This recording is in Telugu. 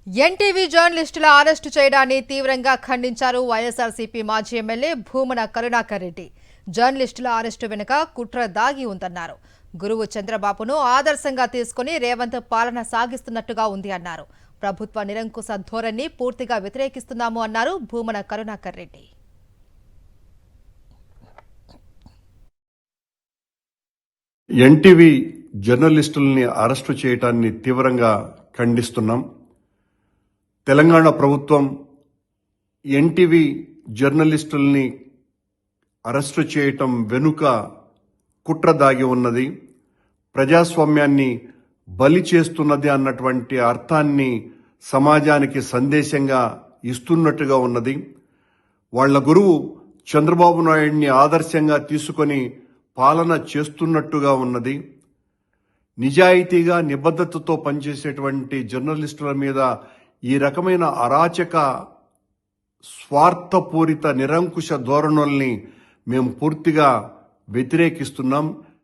ఎన్టీవీ జర్నలిస్టుల అరెస్టు చేయడాన్ని తీవ్రంగా ఖండించారు వైఎస్ఆర్సీపీ మాజీ ఎమ్మెల్యే భూమన కరుణాకర్ రెడ్డి. జర్నలిస్టుల అరెస్టు వెనుక కుట్ర దాగి ఉందన్నారు. గురువు చంద్రబాబును ఆదర్శంగా తీసుకుని రేవంత్ పాలన సాగిస్తున్నట్టుగా ఉంది అన్నారు. ప్రభుత్వ నిరంకుశ ధోరణిని పూర్తిగా వ్యతిరేకిస్తున్నాము అన్నారు భూమన కరుణాకర్ రెడ్డి. ఎన్టీవీ జర్నలిస్టుల్ని అరెస్టు చేయడాన్ని తీవ్రంగా ఖండిస్తున్నాం. తెలంగాణ ప్రభుత్వం ఎన్టీవీ జర్నలిస్టుల్ని అరెస్టు చేయటం వెనుక కుట్ర దాగి ఉన్నది, ప్రజాస్వామ్యాన్ని బలి చేస్తున్నది అన్నటువంటి అర్థాన్ని సమాజానికి సందేశంగా ఇస్తున్నట్టుగా ఉన్నది. వాళ్ల గురువు చంద్రబాబు నాయుడిని ఆదర్శంగా తీసుకొని పాలన చేస్తున్నట్టుగా ఉన్నది. నిజాయితీగా నిబద్ధతతో పనిచేసేటువంటి జర్నలిస్టుల మీద ఈ రకమైన అరాచక స్వార్థపూరిత నిరంకుశ ధోరణుల్ని మేము పూర్తిగా వ్యతిరేకిస్తున్నాం.